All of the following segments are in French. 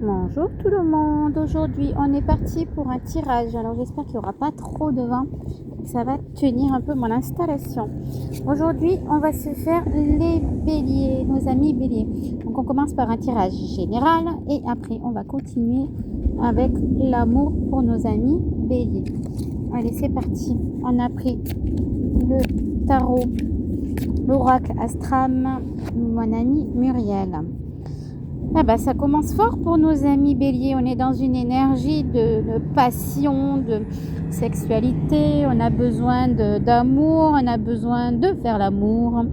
Bonjour tout le monde, aujourd'hui on est parti pour un tirage, alors j'espère qu'il n'y aura pas trop de vent, que ça va tenir un peu mon installation. Aujourd'hui on va se faire les béliers, nos amis béliers. Donc on commence par un tirage général et après on va continuer avec l'amour pour nos amis béliers. Allez c'est parti, on a pris le tarot, l'oracle Astram, mon amie Muriel. Ah bah, ça commence fort pour nos amis béliers. On est dans une énergie de passion, de sexualité. On a besoin d'amour. On a besoin de faire l'amour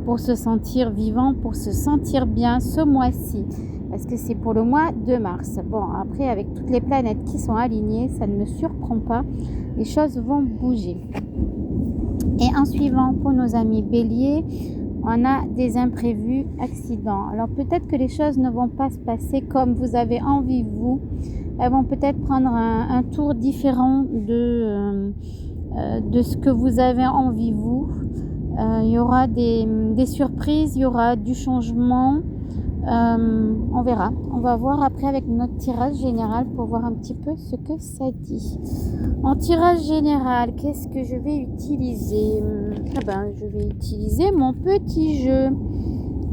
pour se sentir vivant, pour se sentir bien ce mois-ci. Parce que c'est pour le mois de mars. Bon, après, avec toutes les planètes qui sont alignées, ça ne me surprend pas. Les choses vont bouger. Et en suivant, pour nos amis béliers, on a des imprévus, accidents. Alors peut-être que les choses ne vont pas se passer comme vous avez envie vous. Elles vont peut-être prendre un tour différent de ce que vous avez envie vous. Il y aura des surprises, il y aura du changement. On verra. On va voir après avec notre tirage général pour voir un petit peu ce que ça dit. En tirage général, qu'est-ce que je vais utiliser? Je vais utiliser mon petit jeu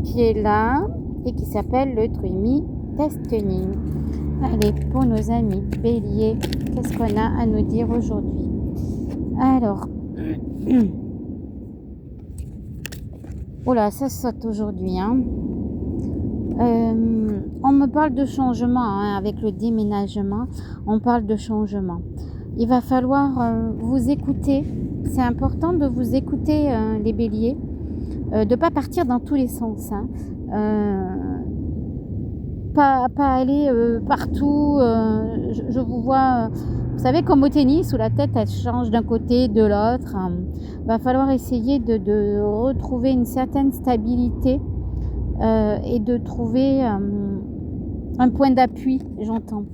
qui est là et qui s'appelle le Dreamy Destiny. Allez, pour nos amis béliers, qu'est-ce qu'on a à nous dire aujourd'hui? Alors, oh là, ça saute aujourd'hui, hein. On me parle de changement, hein, avec le déménagement, on parle de changement. Il va falloir vous écouter. C'est important de vous écouter, les béliers, de ne pas partir dans tous les sens. Hein. Pas aller partout. Je vous vois, vous savez, comme au tennis, où la tête elle change d'un côté, de l'autre. Va falloir essayer de retrouver une certaine stabilité et de trouver un point d'appui, j'entends.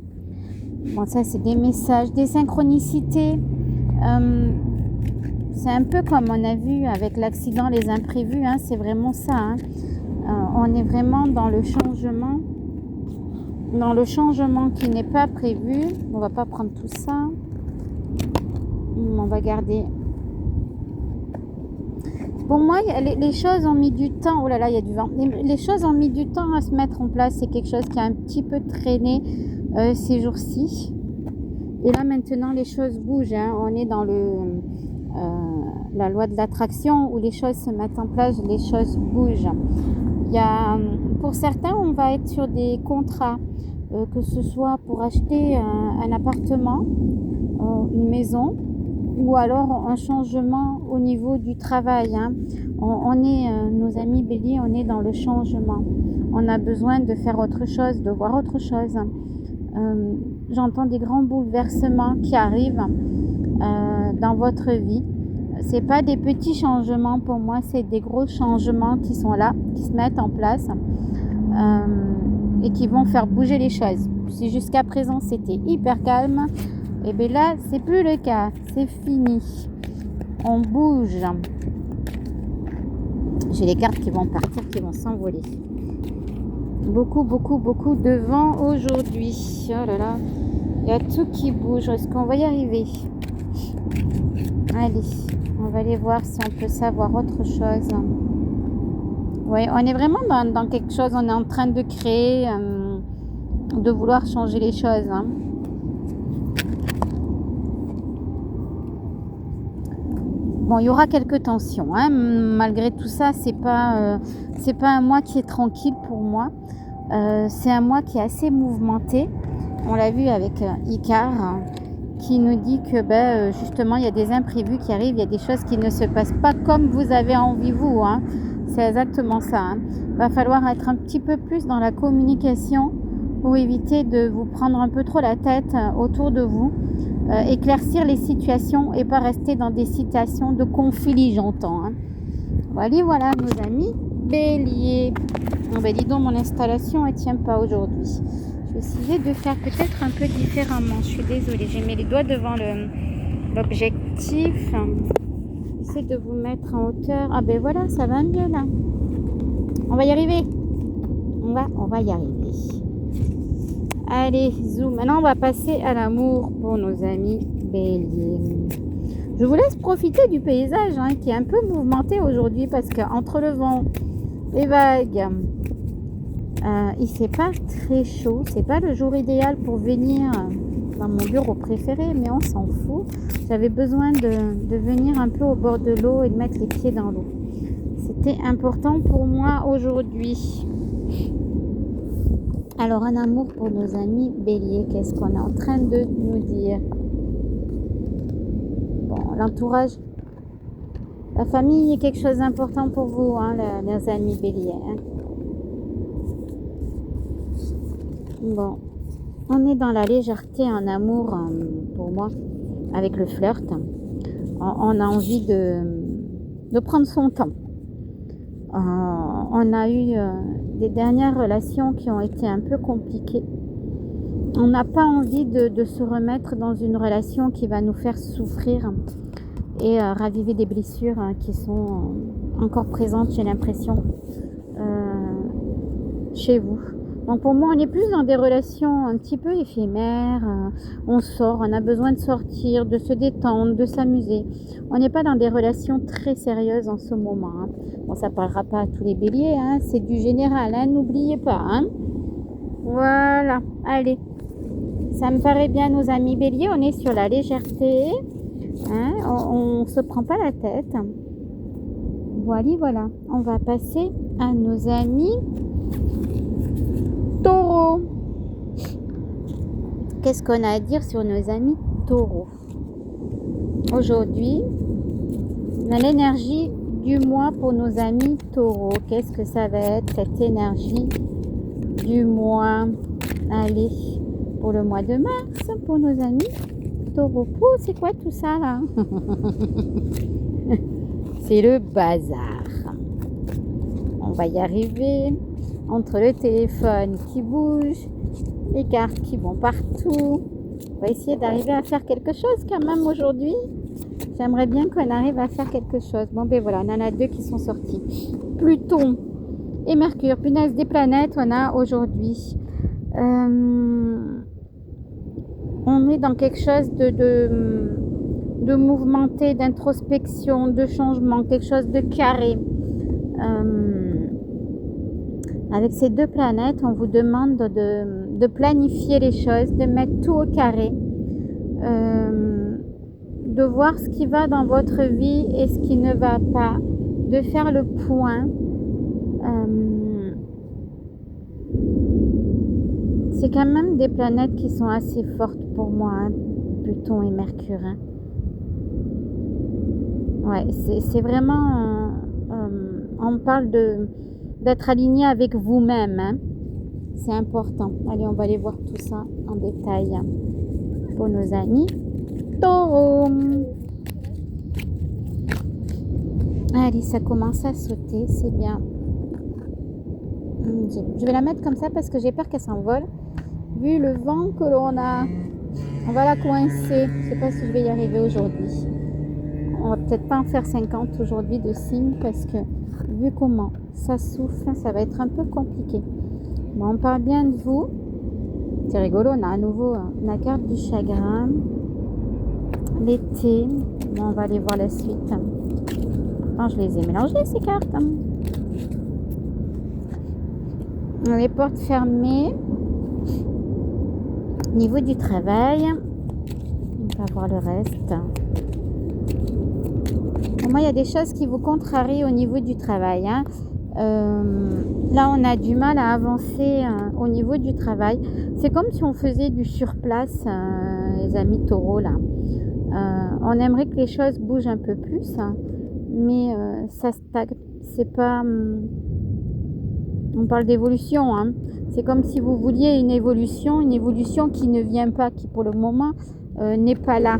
Bon, ça, c'est des messages, des synchronicités. C'est un peu comme on a vu avec l'accident, les imprévus. Hein, c'est vraiment ça. Hein. On est vraiment dans le changement qui n'est pas prévu. On va pas prendre tout ça. On va garder. Pour moi, les choses ont mis du temps. Oh là là, il y a du vent. Les choses ont mis du temps à se mettre en place. C'est quelque chose qui a un petit peu traîné ces jours-ci. Et là, maintenant, les choses bougent. Hein. On est dans la loi de l'attraction où les choses se mettent en place, les choses bougent. Pour certains, on va être sur des contrats, que ce soit pour acheter un appartement, une maison, ou alors un changement au niveau du travail. Hein. On est, nos amis béliers, on est dans le changement. On a besoin de faire autre chose, de voir autre chose. J'entends des grands bouleversements qui arrivent dans votre vie. C'est pas des petits changements pour moi, c'est des gros changements qui sont là, qui se mettent en place et qui vont faire bouger les choses. Si jusqu'à présent c'était hyper calme, et bien là c'est plus le cas, c'est fini. On bouge. J'ai les cartes qui vont partir, qui vont s'envoler. Beaucoup de vent aujourd'hui. Oh là là, il y a tout qui bouge. Est-ce qu'on va y arriver? Allez, on va aller voir si on peut savoir autre chose. Oui, on est vraiment dans quelque chose. On est en train de créer, de vouloir changer les choses. Hein. Bon, il y aura quelques tensions. Hein. Malgré tout ça, c'est pas un mois qui est tranquille pour moi. C'est un mois qui est assez mouvementé. On l'a vu avec Icar, hein, qui nous dit que justement il y a des imprévus qui arrivent, il y a des choses qui ne se passent pas comme vous avez envie vous. Hein. C'est exactement ça. Hein. Va falloir être un petit peu plus dans la communication pour éviter de vous prendre un peu trop la tête autour de vous. Éclaircir les situations et pas rester dans des situations de conflit, j'entends. Hein. Voilà, nos amis béliers. Dis donc, mon installation elle tient pas aujourd'hui. Je vais essayer de faire peut-être un peu différemment. Je suis désolée, j'ai mis les doigts devant l'objectif. J'essaie de vous mettre en hauteur. Ah ben voilà, ça va mieux là. On va y arriver. On va y arriver. Allez, zoom. Maintenant, on va passer à l'amour pour nos amis béliers. Je vous laisse profiter du paysage qui est un peu mouvementé aujourd'hui parce qu'entre le vent, les vagues, il fait pas très chaud. C'est pas le jour idéal pour venir dans mon bureau préféré, mais on s'en fout. J'avais besoin de venir un peu au bord de l'eau et de mettre les pieds dans l'eau. C'était important pour moi aujourd'hui. Alors, un amour pour nos amis béliers, qu'est-ce qu'on est en train de nous dire? Bon, l'entourage, la famille est quelque chose d'important pour vous, les amis béliers. Bon, on est dans la légèreté en amour pour moi, avec le flirt. On a envie de prendre son temps. On a eu des dernières relations qui ont été un peu compliquées. On n'a pas envie de se remettre dans une relation qui va nous faire souffrir et raviver des blessures qui sont encore présentes, j'ai l'impression, chez vous. Donc pour moi, on est plus dans des relations un petit peu éphémères. On sort, on a besoin de sortir, de se détendre, de s'amuser. On n'est pas dans des relations très sérieuses en ce moment. Bon, ça ne parlera pas à tous les béliers, c'est du général, n'oubliez pas. Voilà, allez. Ça me paraît bien, nos amis béliers, on est sur la légèreté. On ne se prend pas la tête. Voilà. On va passer à nos amis taureaux. Qu'est-ce qu'on a à dire sur nos amis taureaux? Aujourd'hui, on a l'énergie du mois pour nos amis taureaux. Qu'est-ce que ça va être cette énergie du mois? Allez, pour le mois de mars, pour nos amis taureaux. C'est quoi tout ça là? C'est le bazar. On va y arriver. Entre le téléphone qui bouge, les cartes qui vont partout. On va essayer d'arriver à faire quelque chose quand même aujourd'hui. J'aimerais bien qu'on arrive à faire quelque chose. Bon, ben voilà, on en a deux qui sont sortis. Pluton et Mercure. Punaise des planètes, on a aujourd'hui. On est dans quelque chose de mouvementé, d'introspection, de changement, quelque chose de carré. Avec ces deux planètes, on vous demande de planifier les choses, de mettre tout au carré, de voir ce qui va dans votre vie et ce qui ne va pas, de faire le point. C'est quand même des planètes qui sont assez fortes pour moi, Pluton et Mercure. Ouais, c'est vraiment... on parle d'être aligné avec vous-même. C'est important. Allez, on va aller voir tout ça en détail pour nos amis taureaux. Allez, ça commence à sauter, c'est bien. Je vais la mettre comme ça parce que j'ai peur qu'elle s'envole. Vu le vent que l'on a, on va la coincer. Je ne sais pas si je vais y arriver aujourd'hui. On va peut-être pas en faire 50 aujourd'hui de signes parce que vu comment ça souffle, ça va être un peu compliqué. Bon, on parle bien de vous. C'est rigolo, on a à nouveau la carte du chagrin. L'été. Bon, on va aller voir la suite. Enfin, je les ai mélangées ces cartes. Les portes fermées. Niveau du travail. On va voir le reste. Pour moi, il y a des choses qui vous contrarient au niveau du travail. Là, on a du mal à avancer au niveau du travail. C'est comme si on faisait du surplace, les amis taureaux, là. On aimerait que les choses bougent un peu plus, mais ça stagne. C'est pas... on parle d'évolution. C'est comme si vous vouliez une évolution qui ne vient pas, qui pour le moment n'est pas là.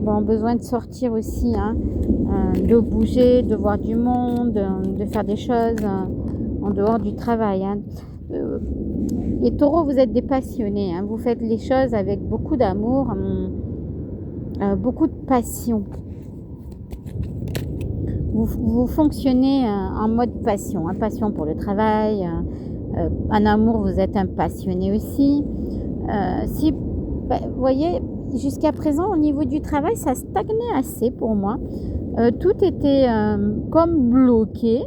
Bon, besoin de sortir aussi, de bouger, de voir du monde, de faire des choses en dehors du travail. Les taureaux, vous êtes des passionnés. Vous faites les choses avec beaucoup d'amour, beaucoup de passion. vous fonctionnez en mode passion, passion pour le travail, en amour vous êtes un passionné aussi. Si, vous voyez, jusqu'à présent au niveau du travail ça stagnait assez pour moi. Tout était comme bloqué.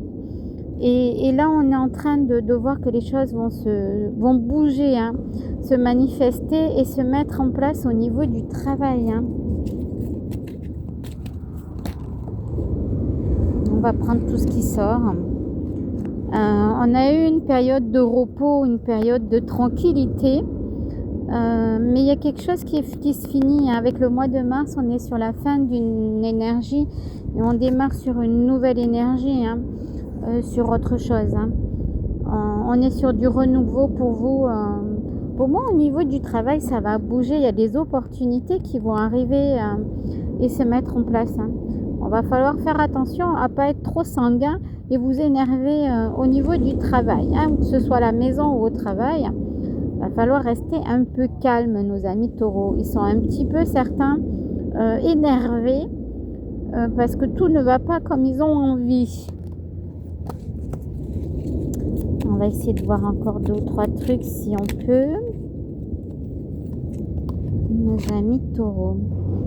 Et là, on est en train de voir que les choses vont bouger, hein, se manifester et se mettre en place au niveau du travail. Hein. On va prendre tout ce qui sort. On a eu une période de repos, une période de tranquillité. Mais il y a quelque chose qui se finit. Avec le mois de mars, on est sur la fin d'une énergie et on démarre sur une nouvelle énergie. Hein. Sur autre chose. Hein. On est sur du renouveau pour vous. Pour moi, au niveau du travail, ça va bouger. Il y a des opportunités qui vont arriver et se mettre en place. Hein. On va falloir faire attention à ne pas être trop sanguin et vous énerver au niveau du travail. Hein, que ce soit à la maison ou au travail. Il va falloir rester un peu calme, nos amis taureaux. Ils sont un petit peu certains énervés parce que tout ne va pas comme ils ont envie. On va essayer de voir encore 2 ou 3 trucs si on peut. Nos amis taureaux.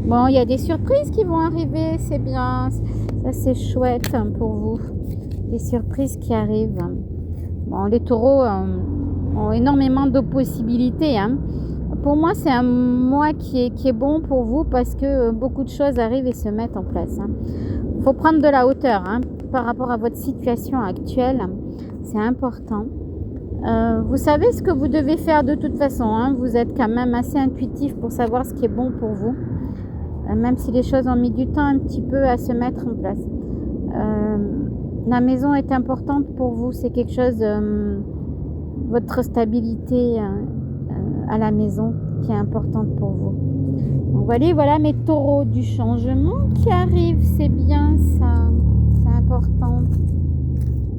Bon, il y a des surprises qui vont arriver, c'est bien. Ça, c'est chouette pour vous. Des surprises qui arrivent. Bon, les taureaux ont énormément de possibilités. Hein. Pour moi, c'est un mois qui est bon pour vous parce que beaucoup de choses arrivent et se mettent en place. Il faut prendre de la hauteur par rapport à votre situation actuelle. C'est important. Vous savez ce que vous devez faire de toute façon. Hein. Vous êtes quand même assez intuitif pour savoir ce qui est bon pour vous. Même si les choses ont mis du temps un petit peu à se mettre en place. La maison est importante pour vous. C'est quelque chose, votre stabilité à la maison qui est importante pour vous. Donc voilà mes taureaux, du changement qui arrive. C'est bien ça. C'est important.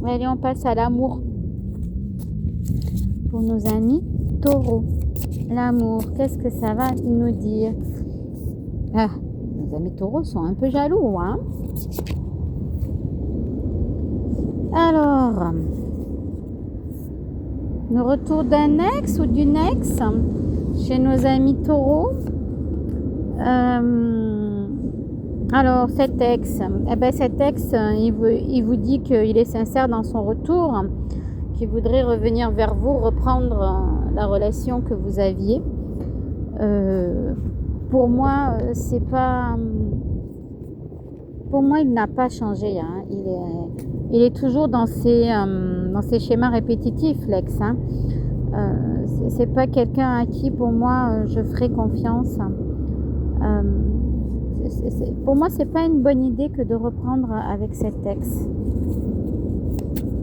Allez, on passe à l'amour. Pour nos amis taureaux. L'amour, qu'est-ce que ça va nous dire? Nos amis taureaux sont un peu jaloux. Hein. Alors, le retour d'un ex ou d'une ex chez nos amis taureaux. Alors cet ex, il vous dit qu'il est sincère dans son retour, qu'il voudrait revenir vers vous, reprendre la relation que vous aviez. Pour moi, c'est pas. Pour moi, il n'a pas changé. Hein. Il est toujours dans ses schémas répétitifs, l'ex. Hein. C'est pas quelqu'un à qui, pour moi, je ferai confiance. Pour moi, c'est pas une bonne idée que de reprendre avec cet ex.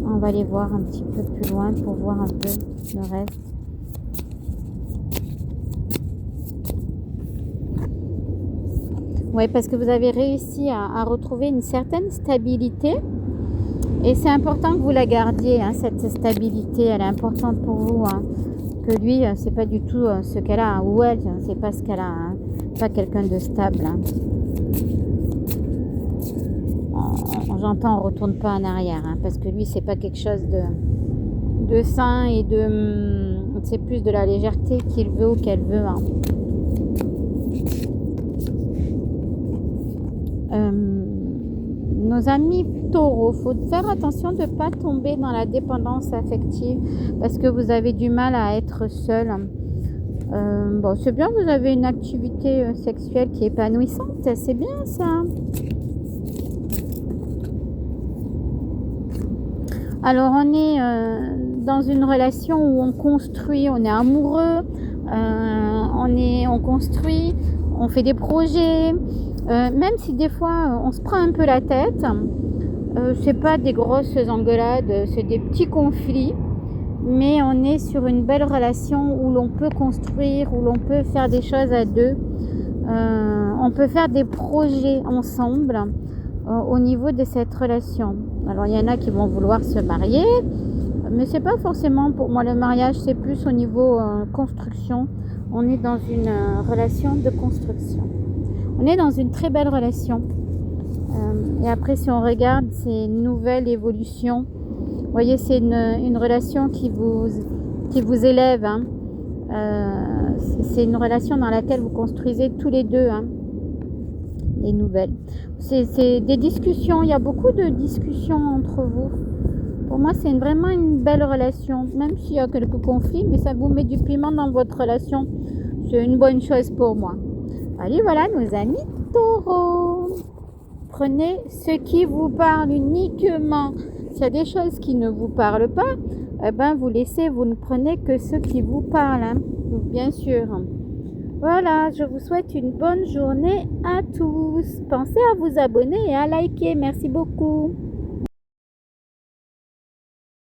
On va aller voir un petit peu plus loin pour voir un peu le reste. Oui, parce que vous avez réussi à retrouver une certaine stabilité. Et c'est important que vous la gardiez, hein, cette stabilité. Elle est importante pour vous. Hein. Que lui, c'est pas du tout ce qu'elle a. Ou elle, c'est pas ce qu'elle a. Hein. Pas quelqu'un de stable. Hein. J'entends, on retourne pas en arrière. Hein, parce que lui, c'est pas quelque chose de sain et c'est plus de la légèreté qu'il veut ou qu'elle veut. Hein. Nos amis taureaux, faut faire attention de ne pas tomber dans la dépendance affective parce que vous avez du mal à être seul. Bon, c'est bien, vous avez une activité sexuelle qui est épanouissante, c'est bien ça. Alors on est dans une relation où on construit, on est amoureux, on construit, on fait des projets. Même si des fois on se prend un peu la tête, c'est pas des grosses engueulades, c'est des petits conflits, mais on est sur une belle relation où l'on peut construire, où l'on peut faire des choses à deux, on peut faire des projets ensemble au niveau de cette relation. Alors il y en a qui vont vouloir se marier, mais c'est pas forcément pour moi le mariage, c'est plus au niveau construction. On est dans une relation de construction. On est dans une très belle relation. Et après, si on regarde ces nouvelles évolutions, vous voyez, c'est une relation qui vous élève. Hein. C'est une relation dans laquelle vous construisez tous les deux. Hein, les nouvelles. C'est des discussions. Il y a beaucoup de discussions entre vous. Pour moi, c'est vraiment une belle relation. Même s'il y a quelques conflits, mais ça vous met du piment dans votre relation. C'est une bonne chose pour moi. Allez, voilà nos amis taureaux. Prenez ce qui vous parle uniquement. S'il y a des choses qui ne vous parlent pas, eh ben vous laissez, vous ne prenez que ce qui vous parle, hein, bien sûr. Voilà, je vous souhaite une bonne journée à tous. Pensez à vous abonner et à liker. Merci beaucoup.